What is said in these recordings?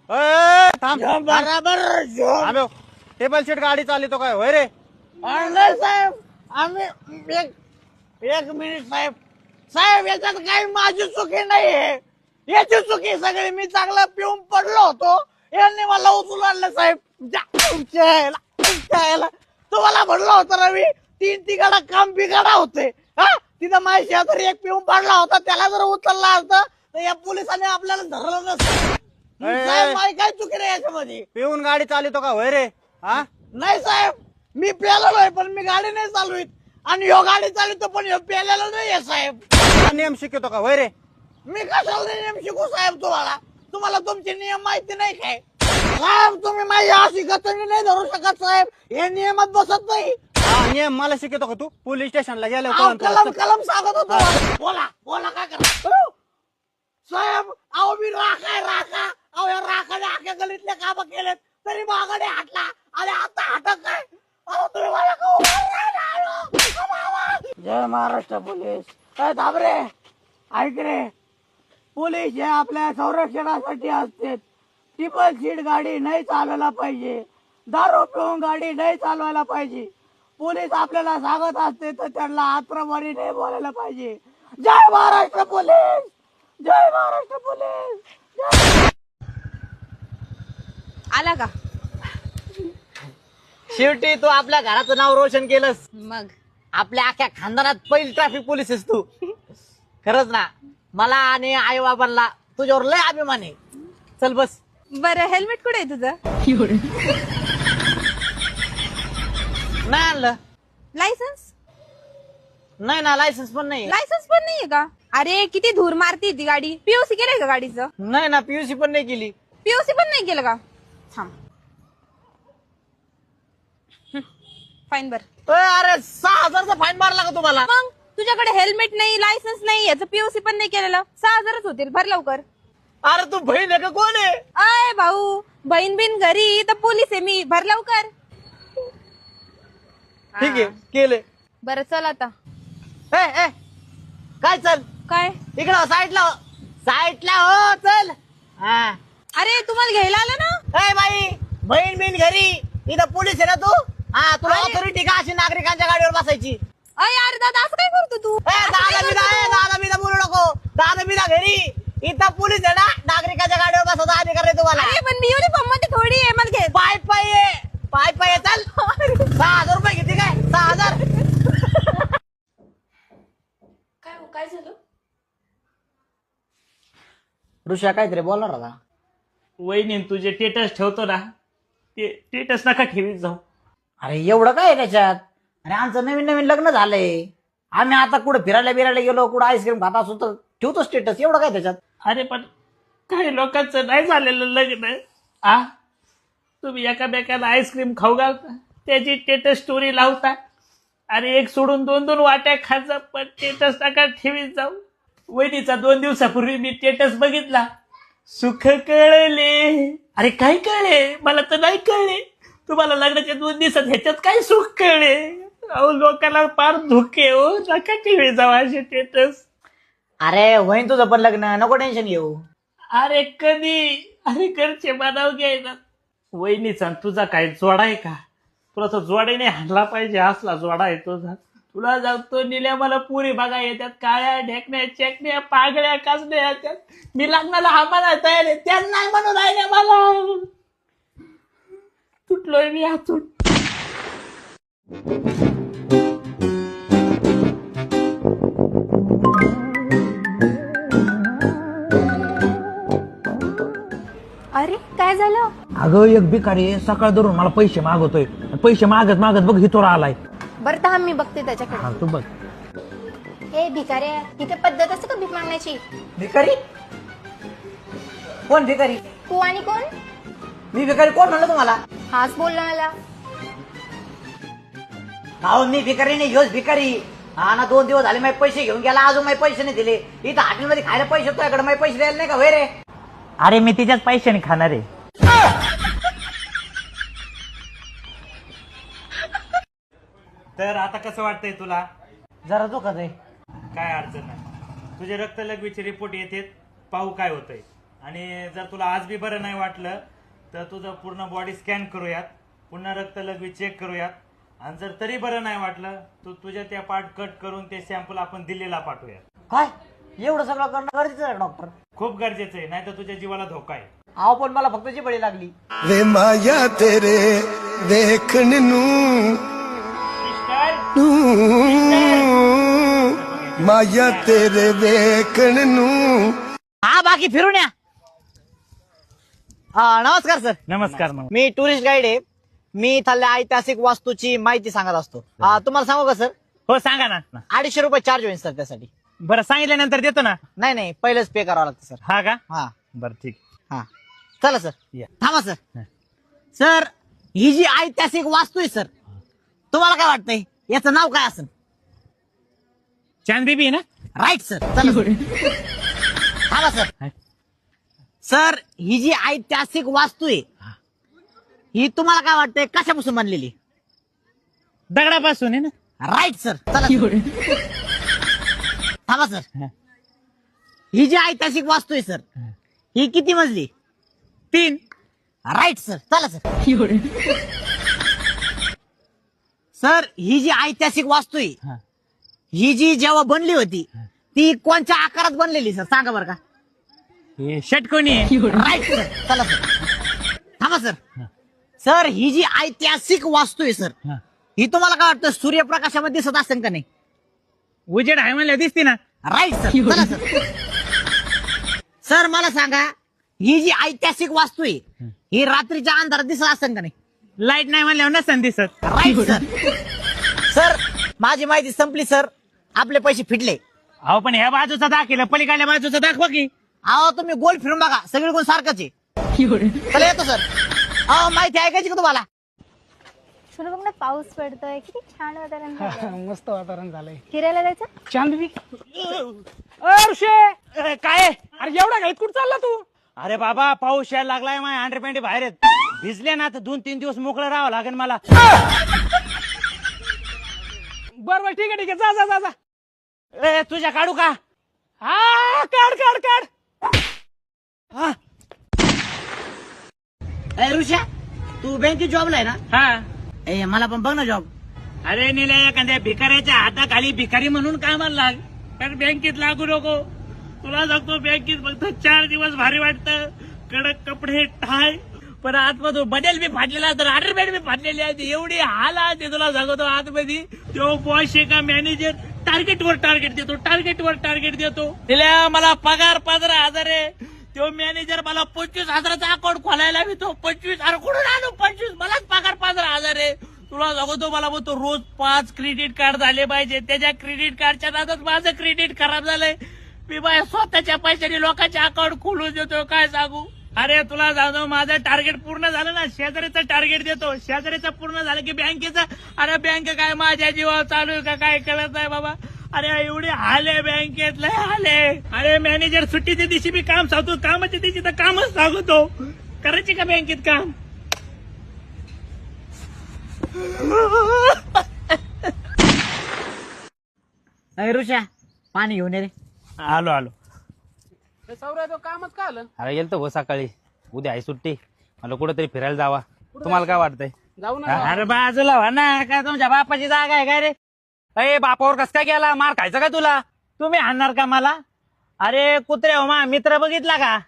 थांब बराबर थांब टेबल सीट गाडी चालतो काय होय रे? नाही साहेब आम्ही एक मिनिट साहेब साहेब याच्यात काही माझी चुकी नाहीये याची चुकी सगळी मी चांगला पिऊन पडलो होतो यांनी मला उचलून आणलं साहेब तुम्हाला म्हणलं होतं रवी तीन तिघाडा काम बिघाडा होते हा तिथं माझ्या शेजारी एक पिऊन पडला होता त्याला जर उचलला असतं तर या पोलिसांनी आपल्याला धरलं नसतं साहेब माझी काय चुकी नाही याच्यामध्ये पिऊन गाडी चालतो का होय रे? हा नाही साहेब मी प्यालेलो आहे पण मी गाडी नाही चालवीत आणि ह्यो गाडी चालवतो पण ह्यो प्यालेलो नाहीये साहेब. नियम शिकतो का होय रे? मी कशाला नियम शिकू साहेब तुम्हाला तुमचे नियम माहिती नाही काय साहेब तुम्ही माझी अशी गतंडी नाही धरू शकत साहेब हे नियमात बसत नाही. हा नियम मला शिकतो का तू? पोलीस स्टेशनला गेलो कलम सांगत होतो बोला काय करा साहेब अहो मी राखा अहो या राखाने आख्या गलीतल्या काम केलेत तरी मागाने हाटला आणि आता हाटत काय अहो तुम्ही मला जय महाराष्ट्र पोलीस काय थांबरे ऐक रे पोलीस हे आपल्या संरक्षणासाठी असते ट्रिपल सीट गाडी नाही चालवायला पाहिजे दारू पिऊन गाडी नाही चालवायला पाहिजे पोलीस आपल्याला सांगत असते तर त्यांना आत्रवाणी नाही बोलायला पाहिजे. जय महाराष्ट्र पोलीस जय महाराष्ट्र पोलीस. आला का? शेवटी तू आपल्या घराचं नाव रोशन केलंस मग आपल्या अख्ख्या खानदानात पहिली ट्रॅफिक पोलीस आहेस तू खरंच ना मला आणि आई बाबांना तुझ्यावर लय अभिमान आहे. चल बस. बरं हेल्मेट कुठे आहे तुझं? नाही आणलं लायसन्स? नाही ना लायसन्स पण नाही लायसन्स पण नाहीये का? अरे किती धूर मारती ती गाडी. पीयूसी केलंय का गाडीचं? नाही ना पीयूसी पण नाही केली. पीयूसी पण नाही केलं का? थांब फाईन बर. अरे 6,000चा फाईन मारला का तुम्हाला? मग तुझ्याकडे हेल्मेट नाही लायसन्स नाही याचं पीयूसी पण नाही केलेलं 6,000च होतील. भर लवकर. अरे तू बहीण आहे का कोण आहे? अय भाऊ बहीण बिन घरी तर पोलीस आहे मी. भर लवकर. ठीक आहे केले. बरं चल आता. ए काय चल काय? इकडं साईडला हो चल. हा अरे तुम्हाला घ्यायला आलं ना? ए बाई बहीण बिन घरी इथं पोलीस आहे ना तू? हा तुला ऑथॉरिटी का अशी नागरिकांच्या गाडीवर बसायची? अय अरे दादा असं काय करतो तू? दादा बिदा बोलू नको. दादा बिदा घरी इथं पोलीस आहे ना नागरिकांच्या गाडीवर बसायचा अधिकार आहे तुम्हाला. अरे पण मी युनिफॉर्म मध्ये थोडी आहे. मला घे. पाय ये चल. 6,000 रुपये घेते काय? 6,000. काय झालं? ऋषा काहीतरी बोलणार होता. वहिनी तुझे टेटस ठेवतो ना ते टेटस नका ठेवीत जाऊ. अरे एवढं काय आहे त्याच्यात? अरे आमचं नवीन लग्न झालंय आम्ही आता कुठं फिरायला गेलो कुठं आईस्क्रीम खात असू तर ठेवतो स्टेटस. एवढं काय त्याच्यात? अरे पण काही लोकांचं नाही झालेलं लग्न आ तुम्ही एकामेकाला आईस्क्रीम खाऊ घालता त्याची टेटस स्टोरी लावता आणि एक सोडून 2-2 वाट्या खायचा पण टेटस नका ठेवीत जाऊ. वहिनीचा 2 दिवसापूर्वी मी टेटस बघितला. सुख कळले. अरे काय कळले? मला तर नाही कळले. तुम्हाला लग्नाच्या 2 दिवसात ह्याच्यात काय सुख कळले? अहो लोकांना फार धोके हो. नका ठेवी जाऊ असे टेटस. अरे होईन तुझं पण लग्न नको टेन्शन घेऊ. अरे कधी अरे घरचे मानाव घ्यायला. वहिनीचा तुझा काय जोडा आहे का? तुला तो जोडाने हाणला पाहिजे असला जोडा आहे तुझा. तुला जातो निल्या मला पुरी बघा येतात काळ्या ढेकण्या चेकण्या पागड्या कासण्या येतात. मी लग्नाला आम्हाला तयार आहे त्यांना नाही म्हणून राहिले मला. तुटलोय मी हातून. अरे काय झालं? अगं एक भिकारी सकाळ धरून मला पैसे मागवतोय. पैसे मागत बघ हितोरा आलाय. बरं थांब मी बघते त्याच्याकडे. हा तू बघ. हे भिकारे इथे पद्धत असते का भीक मागण्याची? भिकारी? कोण भिकारी? तू आणि कोण? मी भिकारी कोण म्हणलं तुम्हाला? हाच बोलला मला. अहो मी भिकारी नाही ह्योच भिकारी. हा ना 2 दिवस झाले माझे पैसे घेऊन गेला अजून माझे पैसे नाही दिले. इथं हॉटेलमध्ये खायला पैसे तुझ्याकडे माझे पैसे द्यायला नाही का होय रे? अरे मी तिच्याच पैशाने खाणार आहे. तर आता कसं वाटतंय तुला? जरा दुखत आहे. काय अडचण नाही. तुझे रक्त लघवीचे रिपोर्ट येतात पाहू काय होतंय. आणि जर तुला आज बी बरं नाही वाटलं तर तुझं पूर्ण बॉडी स्कॅन करूयात, पुन्हा रक्त लघवी चेक करूयात, आणि जर तरी बरं नाही वाटलं तर तुझ्या त्या पार्ट कट करून ते सॅम्पल आपण दिल्लीला पाठवूयात. काय एवढं सगळं करणं गरजेचं आहे डॉक्टर? खूप गरजेचं आहे, नाही तर तुझ्या जीवाला धोका आहे. अहो पण मला फक्त जी बळी लागली. वे माया तेरे देखण नू माया तेरे देखण नू. हा बाकी फिरून या. हा नमस्कार सर. नमस्कार. मी टुरिस्ट गाईड आहे. मी इथल्या ऐतिहासिक वास्तूची माहिती सांगत असतो. तुम्हाला सांगू का सर? हो सांगा ना. 250 रुपये चार्ज होईल सर त्यासाठी. बरं सांगितल्यानंतर देतो ना. नाही पहिलेच पे करावं लागतं सर. हा का? हा बरं ठीक. हा चला सर. या. थांबा सर. सर ही जी ऐतिहासिक वास्तू आहे सर, तुम्हाला काय वाटतंय याचं नाव काय असेल? चांदबीबी ना. Right sir. चला सर. थांबा सर. सर ही जी ऐतिहासिक वास्तू आहे ही तुम्हाला काय वाटतंय कशापासून बनलेली? दगडापासून आहे ना. Right sir. चला सर. थांबा सर. ही जी ऐतिहासिक वास्तू आहे सर ही किती मजली? 3. Right sir. चला सर. सर ही जी ऐतिहासिक वास्तू आहे ही जी जेव्हा बनली होती ती कोणत्या आकारात बनलेली सर सांगा बरं का? हे षटकोनी आहे. Right sir. चला सर. थांबा सर. सर ही जी ऐतिहासिक वास्तू आहे सर ही तुम्हाला काय वाटतं सूर्यप्रकाशामध्ये दिसत असेल का नाही? उजेड आहे म्हणलं दिसते ना. Right sir. चला सर. सर मला सांगा ही जी ऐतिहासिक वास्तू आहे ही रात्रीच्या अंधारात दिसत असेल का नाही? लाईट नाही म्हणल्यावर नसेल दिसत. Right sir. सर माझी माहिती संपली सर. आपले पैसे फिटले. अहो पण ह्या बाजूचा दाखिला पलीकडल्या बाजूचा दाखवा की. अहो तुम्ही गोल फिरून बघा सगळे कोण सारखंच आहे. चला येतो सर. अहो माहिती ऐकायची का तुम्हाला? तुला बघ ना पाऊस पडतोय, किती छान वातावरण झालंय. मस्त वातावरण झालंय. फिरायला जायचं? चांदवी काय? अरे एवढा घाईत कुठं चालला तू? अरे बाबा पाऊस यायला लागलाय. माझ्या अंडरपॅन्ट बाहेर आहेत. भिजले ना तर 2-3 दिवस मोकळं राहावं लागेल मला. बरं ठीक आहे जा जा जा जा. ए तुझ्या काढू का? हा काढ काढ काढ. हा. ए ऋषा तू बँकेत जॉबला आहे ना? हा. ए मला पण बघ ना जॉब. अरे निल्या एखाद्या भिकाऱ्याच्या हाताखाली भिकारी म्हणून कामाला लाग. कारण बँकेत लागू नको. तुला सांगतो बँकेत फक्त 4 दिवस भारी वाटतं. कडक कपडे टाय पण आतमधून बडेल बी फाटलेला तर अंडरपॅन्ट बी फाटलेली आहे. एवढी हाल आहे तुला सांगतो आतमध्ये. तो बॉस का मॅनेजर टार्गेटवर टार्गेट देतो. तिला मला पगार 15,000 आहे. तो मॅनेजर मला 25,000चा अकाउंट खोलायला तो 25 कुठून आणू 25? मलाच पगार 15,000 आहे. तुला सांगतो मला म्हणतो रोज 5 क्रेडिट कार्ड झाले पाहिजे. त्याच्या क्रेडिट कार्डच्या नादात माझं क्रेडिट खराब झालंय. मी माझ्या स्वतःच्या पैशाने लोकांचे अकाउंट खोलून देतो. काय सांगू? अरे तुला सांगतो माझं टार्गेट पूर्ण झालं ना शेजारीचं टार्गेट देतो. शेजारीचं पूर्ण झालं की बँकेचं. अरे बँक काय माझ्या जीवावर चालू आहे का काय कळत नाही बाबा. अरे एवढे हाले बँकेत लय हाले. अरे मॅनेजर सुट्टीच्या दिवशी मी काम सांगतो, कामाच्या दिवशी तर कामच सांगतो. करायची का बँकेत काम? अरे ऋषा पाणी घेऊन ये रे. आलो. सौरा तो कामच का आलं? अरे गेलतो हो सकाळी. उद्या आहे सुट्टी. मला कुठेतरी फिरायला जावा. तुम्हाला काय वाटतंय? जाऊ ना. अरे बाजूला व्हा ना. काय तुमच्या बापाची जागा आहे काय रे? अरे बापावर कस काय गेला? मार खायचा का तुला? तुम्ही हाणणार का मला? अरे कुत्र्या हो मा मित्र बघितला का?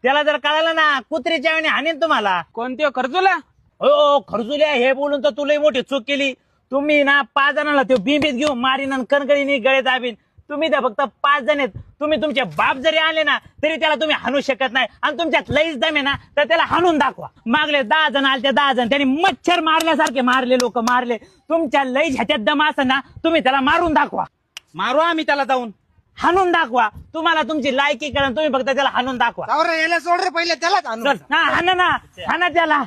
त्याला जर कळालं ना कुत्रीच्या वेळी हाणीन तुम्हाला. कोणते खर्चुला? हो खरजुल्या हे बोलून तर तुला मोठी चूक केली. तुम्ही ना 5 जणांना तो बिंबीत घेऊन मारीन आणि कणकणीने गळे दाबीन. तुम्ही त्या फक्त 5 जण आहेत. तुम्ही तुमचे बाप जरी आले ना तरी त्याला तुम्ही हाणू शकत नाही. आणि तुमच्यात लईच दम आहे ना तर त्याला हाणून दाखवा. मागले 10 जण आले त्या 10 जण त्यांनी मच्छर मारल्यासारखे मारले. लोक मारले. तुमच्या लईच ह्याच्यात दम असेल ना तुम्ही त्याला मारून दाखवा. मारू आम्ही त्याला जाऊन. हाणून दाखवा. तुम्हाला तुमची लायकी करा. तुम्ही फक्त त्याला हाणून दाखवा. याला सोड रे पहिले त्यालाच आणू. चल हा हाणा ना. हाणा त्याला.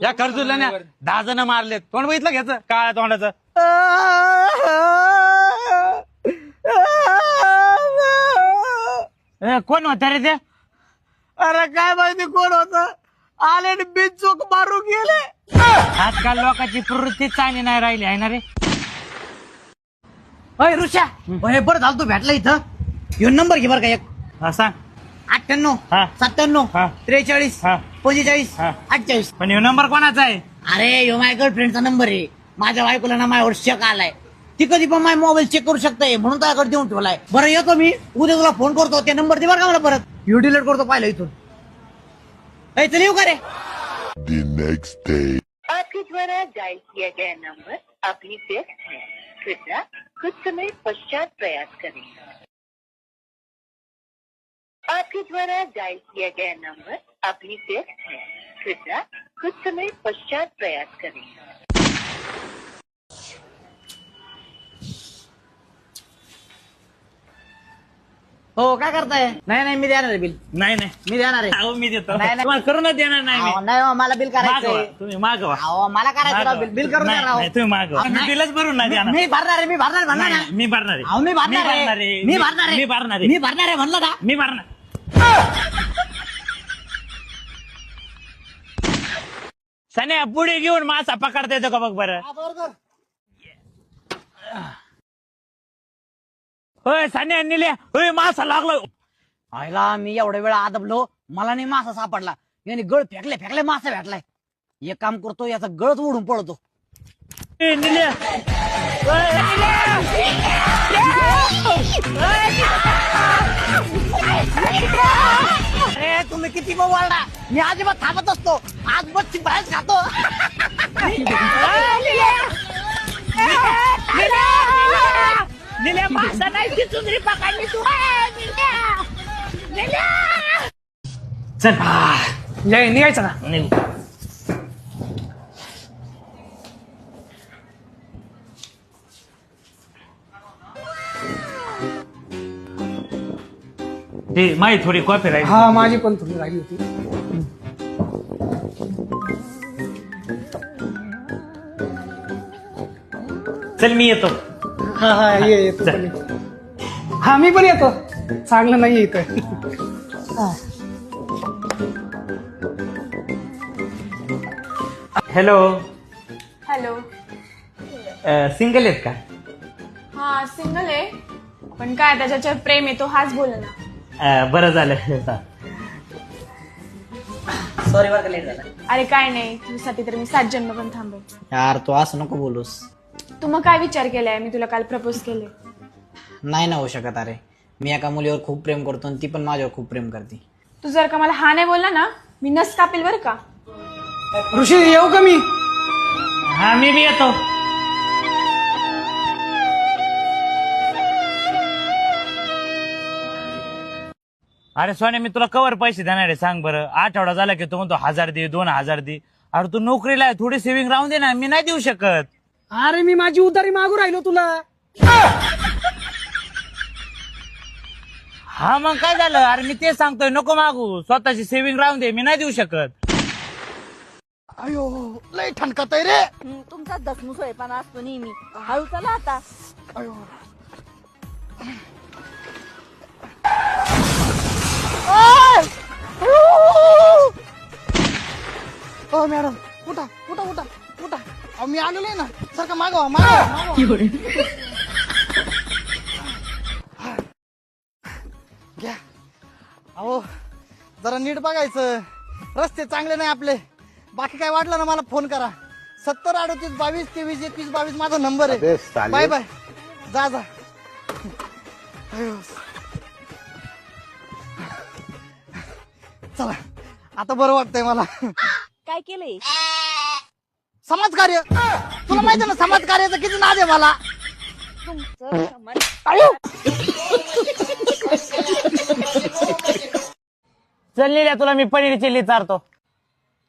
या खर्चुला 10 जण मारलेत. तोंड बघितलं घ्यायचं काळ्या तोंडाचं. कोण होता रे ते? अरे काय माहिती कोण होत. आले बिनचूक मारून गेले. आजकाल लोकांची प्रवृत्ती चांगली नाही राहिली आहे ना रे. अय ऋषा हे बरं झालं तू भेटला इथं. ह्यो नंबर घे बरं का एक. हा सांग. 98 हा. 97 हा. 43 हा. 45 हा. 48. पण ह्यो नंबर कोणाचा आहे? अरे ह्यो माझ्या गर्लफ्रेंडचा नंबर आहे. माझ्या बायकोला ना माझ्यावर शक आलाय. ती कधी पण माझा मोबाईल चेक करू शकते म्हणून त्याकडे देऊन ठेवलाय. बरं येतो मी उद्या तुला फोन करतो. ते नंबर दे बरं का मला परत. व्हिडिओ डिलीट करतो पाहिलं इथून. चल येऊ का रे. The next day. आपके द्वारा डायल किया गया नंबर अभी व्यस्त है, कृपया कुछ समय पश्चात प्रयास करें. आपके द्वारा डायल किया गया नंबर अभी व्यस्त है, कृपया कुछ समय पश्चात प्रयास करें. हो काय करताय. नाही मी देणार आहे बिल. नाही नाही मी देणार आहे. अहो मी देतो. नाही, नाही. तुम्हाला करूनच देणार नाही मी. अहो, नाही हो, मला बिल मागवा करायचंय. तुम्ही मागवा. अहो मला करायचं राव, बिल करून द्या नाही, राव. नाही, तुम्ही मागवा. अहो, मी नाही. बिलच भरून नाही देणार. मी भरणार आहे. म्हणलं ना. नाही, मी भरणार आहे. अहो मी भरणार आहे. मी भरणार आहे. मी भरणार आहे. मी भरणार आहे म्हणलं ना. मी भरणार. सन्या पुढे घेऊन मासा पकडता येतो का बघ बरं. होय सन्या निल्या होय मासा लागलो. आयला मी एवढ्या वेळा आदबलो. मला नाही मासा सापडला. याने गळ फेकले मासा भेटलाय. एक काम करतो याचा गळच उडून पडतो. ए, निल्या होय, अरे तुम्ही किती बोलला. मी अजिबात थांबत असतो. आज मच्छी बाहेर खातो. निल्या मासा नाही ती चुंदरी पकडली तू. चल निघायचं ना. निघू. ते माही थोडी कॉफी राहील. हा माझी पण थोडी राहिली होती. चल मी येतो. हा येतो पण येतो. हा मी पण येतो. चांगलं नाही इथं. Hello hello. सिंगल आहेत का? हा सिंगल आहे पण काय त्याच्यावर प्रेम येतो हाच बोल ना. बरं झालं. सॉरी बरं का लेट झाला. अरे काय नाही तुझ्यासाठी तर मी 7 जन्म पण थांबेल. यार तू असं नको बोलूस. तू मग काय विचार केलाय मी तुला काल प्रपोज केले. नाही ना होऊ शकत. अरे मी एका मुलीवर खूप प्रेम करतो आणि ती पण माझ्यावर खूप प्रेम करते. तू जर का मला हा नाही बोलला ना मी नस कापेल बरं का. ऋषी येऊ का मी. हा मी बी येतो. अरे सोन्या मी तुला कवर पैसे देणार आहे सांग बरं. आठवडा झाला की तू म्हणतो 1000 दे 2000 दे. अरे तू नोकरीला आहे थोडी सेव्हिंग राहून दे ना. मी नाही देऊ शकत. अरे मी माझी उधारी मागू राहिलो तुला. हा मग काय झालं. अरे मी तेच सांगतोय नको मागू. स्वतःची सेव्हिंग राहून दे. मी नाही देऊ शकत. अयो लय ठणकत आहे रे. तुमचा दसमुसळेपणा असतो नेहमी. हळू चला आता. अयो ओ मॅडम उठा उठा उठा उठा. अहो मी आलेलो आहे ना. सारखं मागवा घ्या. अहो जरा नीट बघायचं. रस्ते चांगले नाही आपले. बाकी काय वाटलं ना मला फोन करा. 70 38 22 23 21 22 माझा नंबर आहे. Bye bye. जा जा. अयो. चला आता बरं वाटतंय मला. काय केलंय. समाजकार्य. तुला माहिती ना समाजकार्याचं किती नाद आहे मला. चल निल्या तुला मी पनीर चिल्ली चारतो.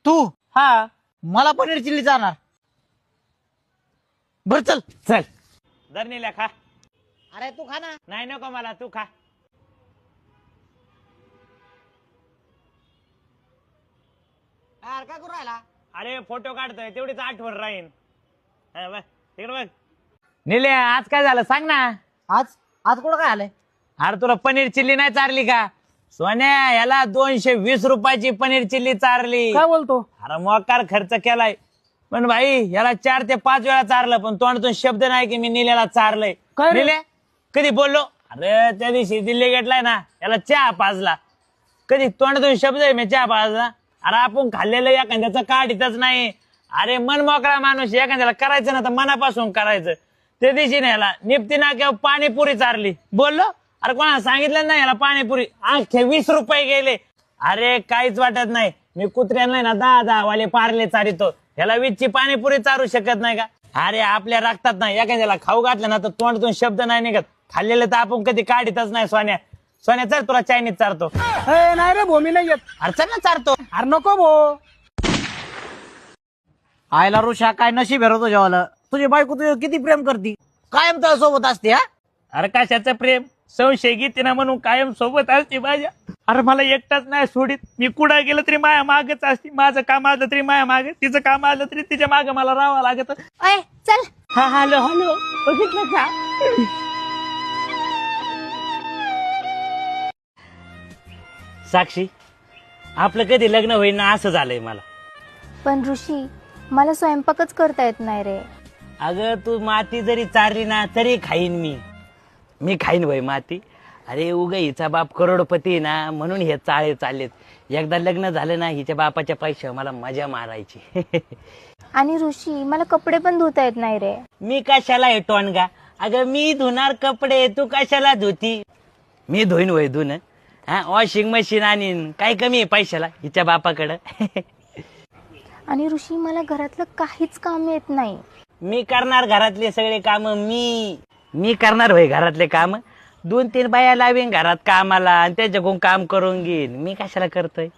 तू हा मला पनीर चिल्ली जाणार. बर चल. चल जर निल्या खा. अरे तू खा ना. नाही नको मला तू खा. यार काय करू राहिला. अरे फोटो काढतोय तेवढीच आठवण राहीन. हा, बघ तिकडे बघ. निल्या आज काय झालं सांग ना. आज आज कुठं काय आलंय. अरे तुला पनीर चिल्ली नाही चारली का. सोन्या याला 220 रुपयाची पनीर चिल्ली चारली. काय बोलतो. अरे मोकार खर्च केलाय. पण भाई याला 4 ते 5 वेळा चारलं पण तोंडातून शब्द नाही की मी निल्याला चारलंय. निल्या कधी बोललो? अरे त्या दिवशी दिल्ली गेटलाय ना याला चहा पाजला. कधी तोंडातून शब्द आहे मी चहा पाजला? अरे आपण खाल्लेलं एखाद्याचं काढीतच नाही. अरे मन मोकळा माणूस एखाद्याला करायचं ना तर मनापासून करायचं. त्या दिवशी ना याला निपती ना किंवा पाणीपुरी चारली. बोललो? अरे कोणाला सांगितलं नाही याला पाणीपुरी. अख्खे 20 रुपये गेले. अरे काहीच वाटत नाही. मी कुत्र्यांना ना 10 वाले पारले चारितो. याला 20ची पाणीपुरी चारू शकत नाही का? अरे आपल्या रक्तात नाही एखाद्याला खाऊ घातलं ना तर तोंडातून शब्द नाही निघत. खाल्लेलं तर आपण कधी काढीतच नाही. सोन्या सोन्या चल तुला चायनीज चारतो. नाही रे भो मी नाही येत. अरे चल ना चारतो. अरे नको भो. आयला ऋषा काय नशीब आहे तुझ्यावाला. तुझी बायको तुझ्या किती प्रेम करती, कायम तुझ्या सोबत असते. हा अरे कशाचं प्रेम? संशय घेते ना म्हणून कायम सोबत असते माझ्या. अरे मला एकटाच नाही सोडित. मी कुठं गेलं तरी माया मागच असते. माझं काम आलं तरी माया माग, तिचं काम आलं तरी तिच्या माग मला राहावं लागत. अय चल. हा हॅलो हॅलो बघितलं का? साक्षी आपलं कधी लग्न होईल ना असं झालंय मला. पण ऋषी मला स्वयंपाकच करता येत नाही रे. अगं तू माती जरी चारली ना तरी खाईन मी खाईन भाई माती. अरे उग हिचा बाप करोडपती आहे ना म्हणून हे चाळे चाललेत. एकदा लग्न झालं ना हिच्या बापाच्या पैसे मला मजा मारायची. आणि ऋषी मला कपडे पण धुता येत नाही रे. मी कशाला येतो अनगा? अगं मी धुणार कपडे तू कशाला धुती? मी धुईन वय धुन. हा वॉशिंग मशीन आणीन. काय कमी आहे पैशाला हिच्या बापाकडं? आणि ऋषी मला घरातलं काहीच काम येत नाही. मी करणार घरातले सगळे काम. मी करणार होय घरातले काम. 2-3 बाया लावीन घरात कामाला आणि त्याच्याकडून काम करून घेईन. मी कशाला करतोय?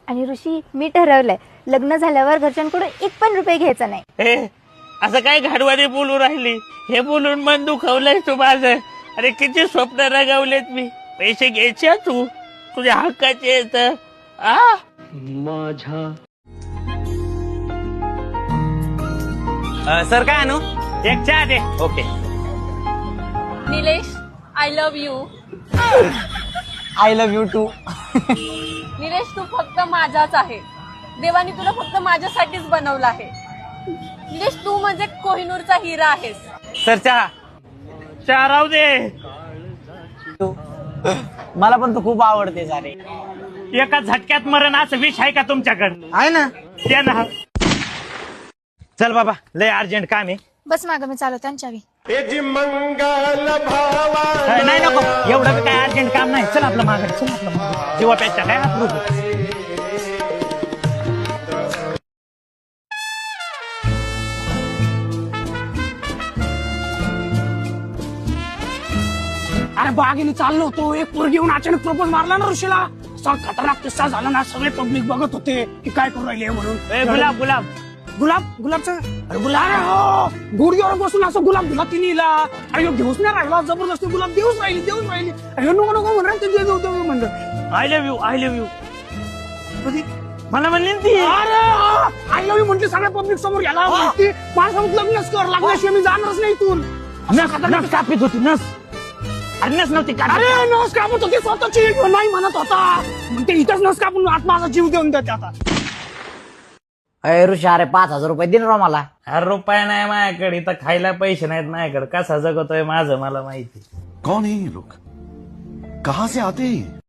आणि ऋषी मी ठरवलंय लग्न झाल्यावर घरच्यांकडून 1 पण रुपये घ्यायचा नाही. हे असं काय घाडवाने बोलू राहिली? हे बोलून मन दुखवलंय तू माझं. अरे किती स्वप्न रगवलेत मी. पैसे घ्यायचे तू तुझ्या हक्काचे येत. सर काय आणू? एक चहा दे. Okay. Nilesh I love you. I love you too. Nilesh तू फक्त माझाच आहे. देवानी तुला फक्त माझ्यासाठीच बनवलं आहे. निलेश तू म्हणजे कोहिनूरचा हिरा आहेस. सर चहा राहू दे. मला पण तू खूप आवडते सारे. एका झटक्यात मरण असं विष आहे का तुमच्याकडं? आहे ना. द्या ना. चल बाबा लय अर्जंट काम आहे. बस मागं मी चालवते त्यांच्यावी. नाही नको एवढं बी काय अर्जंट काम नाही. चल आपलं मागं. चल आपलं मागं. जीवापेक्षा काय हात नको. अरे बागेने चाललो होतो एक पोरगी येऊन अचानक प्रपोज मारला ना ऋषीला. असा खतरनाक किस्सा झाला ना. सगळे पब्लिक बघत होते की काय करू राहिले म्हणून. गुलाबचं अरे गुलाब गुडघ्यावर बसून असं गुलाब दिला तिने. अरे घेऊच नाही राहिला. जबरदस्ती गुलाब देऊच राहिली. अरे नको म्हणलं म्हणलं आय लव्ह यू मला म्हणली ती. अरे आय लव्ह यू म्हटली सगळ्या पब्लिक समोर गेला. माझ्यासोबत लग्नच कर. लग्नाशिवाय मी जाणारच नाही इथून. नस कापीत होती. नस नव्हती का? अरे नस कापत होती स्वतःची. नाही म्हणत होता ते इथंच नस कापून आत माझा जीव देऊन देते आता. अरे ऋषा अरे 5,000 रुपये दे ना मला. अरे रुपया नाही माझ्याकडे. इथं खायला पैसे नाहीत माझ्याकडे. कसा जगतोय माझं मला माहिती. कौन है ये लोग? कहां से आते हैं?